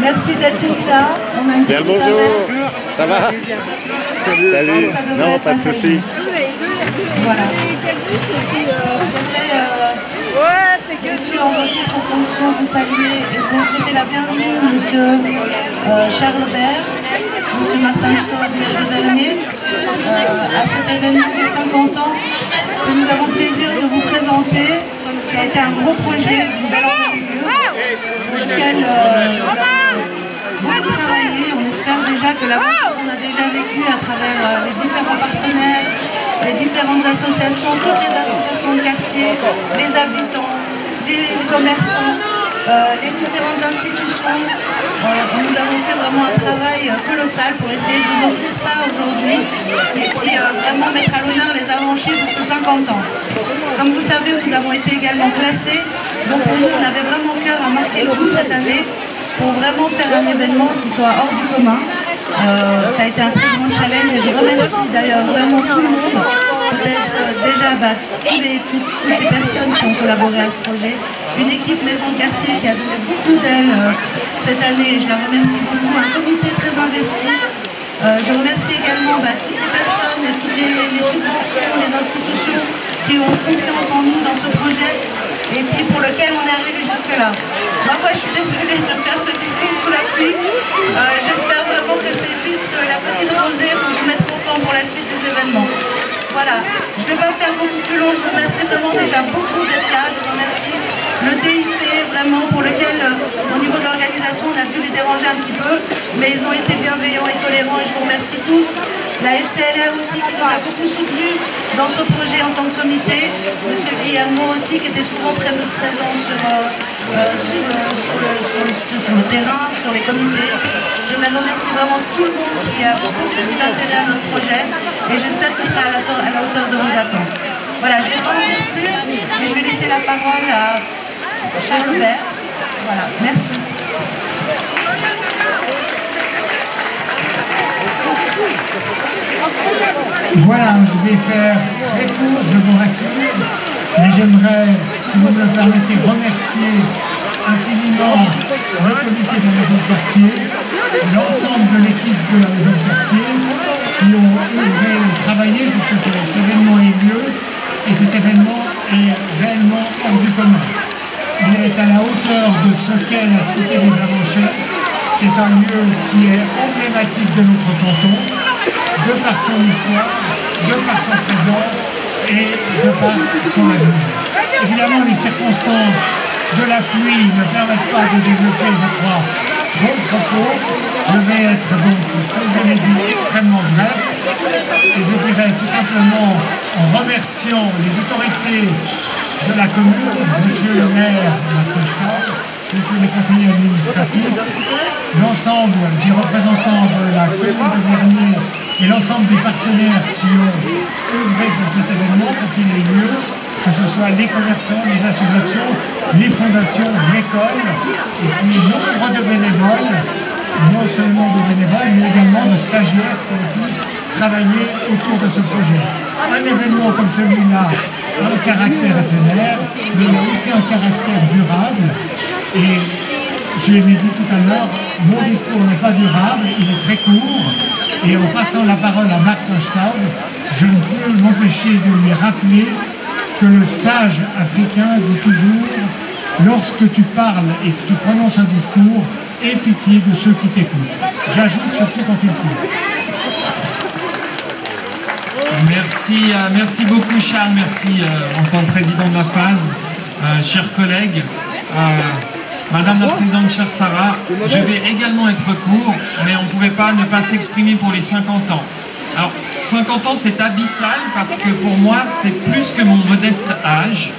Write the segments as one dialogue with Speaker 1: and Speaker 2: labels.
Speaker 1: Merci d'être tous là. On a une
Speaker 2: bien le bonjour. Ça va? Salut. Non, pas de soucis.
Speaker 1: Voilà. J'aimerais, monsieur, en votre titre en fonction, vous saluer et vous souhaiter la bienvenue, monsieur Charles Bert, monsieur Martin Staub, maire de Vernier, à cet événement des 50 ans que nous avons le plaisir de vous présenter, qui a été un gros projet d'une belle envergure, pour lequel nous avons beaucoup travaillé. On espère déjà que l'aventure qu'on a déjà vécue à travers les différents partenaires, les différentes associations, toutes les associations de quartier, les habitants, les commerçants, les différentes institutions. Nous avons fait vraiment un travail colossal pour essayer de vous offrir ça aujourd'hui et puis vraiment mettre à l'honneur les avancées pour ces 50 ans. Comme vous savez, nous avons été également classés, donc pour nous on avait vraiment cœur à marquer le coup cette année pour vraiment faire un événement qui soit hors du commun. Ça a été un très grand challenge et je remercie d'ailleurs vraiment tout le monde, peut-être déjà toutes les personnes qui ont collaboré à ce projet, une équipe maison de quartier qui a donné beaucoup d'aile cette année, je la remercie beaucoup, un comité très investi. Je remercie également toutes les personnes et toutes les subventions, les institutions qui ont confiance en nous dans ce projet et puis pour lequel on est arrivé jusque-là. Parfois je suis désolée de faire ce discours sous la pluie. J'espère vraiment que c'est juste la petite rosée pour vous mettre au point pour la suite des événements. Voilà, je ne vais pas faire beaucoup plus long, je vous remercie vraiment déjà beaucoup d'être là, je remercie le DIP vraiment pour lequel au niveau de l'organisation on a dû les déranger un petit peu, mais ils ont été bienveillants et tolérants et je vous remercie tous. La FCLR aussi qui nous a beaucoup soutenus dans ce projet en tant que comité, monsieur Guillermo aussi qui était souvent présent sur le terrain, sur les comités. Je remercie vraiment tout le monde qui a beaucoup d'intérêt à notre projet et j'espère qu'il sera à la hauteur de vos attentes. Voilà, je ne vais pas en dire plus, mais je vais laisser la parole à Charles Bert. Voilà, merci.
Speaker 3: Voilà, je vais faire très court, je vous rassure, mais j'aimerais, si vous me le permettez, remercier infiniment le comité de la maison de quartier, l'ensemble de l'équipe de la maison de quartier, qui ont œuvré et travaillé pour que cet événement ait lieu, et cet événement est réellement hors du commun. Il est à la hauteur de ce qu'est la Cité des Avanchères, qui est un lieu qui est emblématique de notre canton, de par son histoire, de par son présent et de par son avenir. Évidemment, les circonstances de la pluie ne permettent pas de développer, je crois, trop de propos. Je vais être donc, comme je l'ai dit, extrêmement bref. Et je dirais tout simplement, en remerciant les autorités de la commune, monsieur le maire Martin Staub, messieurs les conseillers administratifs, l'ensemble des représentants de la commune de Vernier et l'ensemble des partenaires qui ont œuvré pour cet événement, pour qu'il ait lieu, que ce soit les commerçants, les associations, les fondations, l'école, et puis nombre de bénévoles, non seulement de bénévoles, mais également de stagiaires qui ont pu travailler autour de ce projet. Un événement comme celui-là a un caractère éphémère, mais il a aussi un caractère durable, et je l'ai dit tout à l'heure, mon discours n'est pas durable, il est très court, et en passant la parole à Martin Staub, je ne peux m'empêcher de lui rappeler que le sage africain dit toujours « Lorsque tu parles et que tu prononces un discours, aie pitié de ceux qui t'écoutent. » J'ajoute surtout quand il pleut.
Speaker 4: Merci beaucoup Charles, merci en tant que président de la phase, chers collègues. Madame la Présidente, chère Sarah, je vais également être court, mais on ne pouvait pas ne pas s'exprimer pour les 50 ans. Alors, 50 ans, c'est abyssal parce que pour moi, c'est plus que mon modeste âge.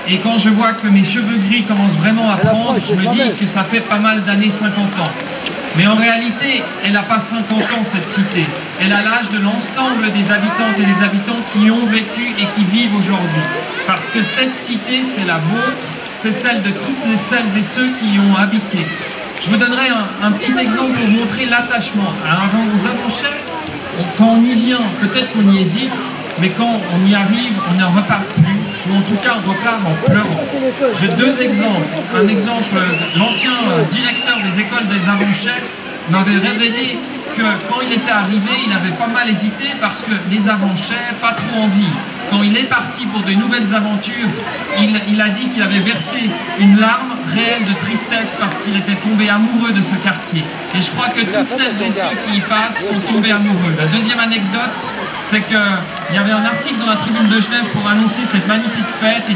Speaker 4: Et quand je vois que mes cheveux gris commencent vraiment à prendre, je me dis que ça fait pas mal d'années 50 ans. Mais en réalité, elle n'a pas 50 ans, cette cité. Elle a l'âge de l'ensemble des habitantes et des habitants qui ont vécu et qui vivent aujourd'hui. Parce que cette cité, c'est la vôtre, c'est celle de toutes celles et ceux qui y ont habité. Je vous donnerai un petit exemple pour montrer l'attachement. Avant aux Avanchères, quand on y vient, peut-être qu'on y hésite, mais quand on y arrive, on n'en repart plus. ou en tout cas repart en pleurant. J'ai deux exemples. Un exemple, l'ancien directeur des écoles des Avanchais m'avait révélé que quand il était arrivé, il avait pas mal hésité parce que les Avanchais, pas trop envie. Quand il est parti pour de nouvelles aventures, il a dit qu'il avait versé une larme réelle de tristesse parce qu'il était tombé amoureux de ce quartier. Et je crois que toutes celles et ceux qui y passent sont tombés amoureux. La deuxième anecdote, c'est qu'il y avait un article dans la Tribune de Genève pour annoncer cette magnifique fête et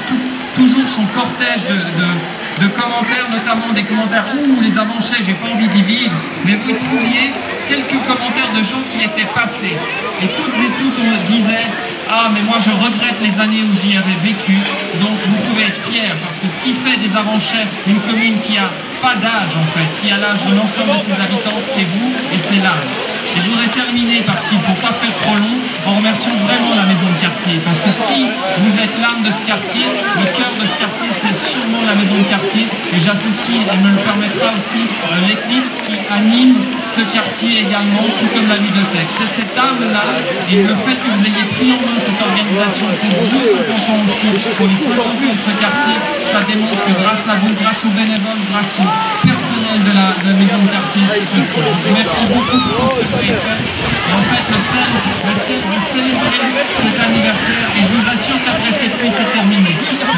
Speaker 4: toujours son cortège de commentaires, notamment des commentaires « Ouh, les Avanchais, j'ai pas envie d'y vivre », mais vous y trouviez quelques commentaires de gens qui étaient passés. Et toutes on disait « Ah, mais moi je regrette les années où j'y avais vécu », donc vous pouvez être fiers, parce que ce qui fait des Avanchais une commune qui a pas d'âge en fait, qui a l'âge de l'ensemble de ses habitants, c'est vous et c'est l'âge. Et je voudrais terminer, parce qu'il ne faut pas faire trop long, en remerciant vraiment la maison de quartier. Parce que si vous êtes l'âme de ce quartier, le cœur de ce quartier, c'est sûrement la maison de quartier. Et j'associe, elle me le permettra aussi, l'Eclipse qui anime ce quartier également, tout comme la bibliothèque. C'est cette âme-là, et le fait que vous ayez pris en main cette organisation pour vous 50 ans aussi, pour les 50 ans de ce quartier, ça démontre que grâce à vous, grâce aux bénévoles, grâce au personnel de la maison de quartier, c'est possible. Merci beaucoup pour tout ce que vous avez fait. Et en fait, le ciel, vous célébrez cet anniversaire et je vous assure qu'après cette nuit, c'est terminé.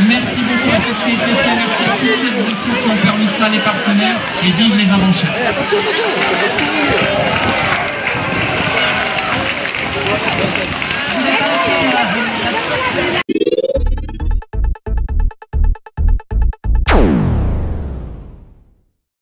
Speaker 4: Merci beaucoup à tous qui étaient faits, merci à toutes les émissions qui ont permis ça, les partenaires, et vive les Avanchais.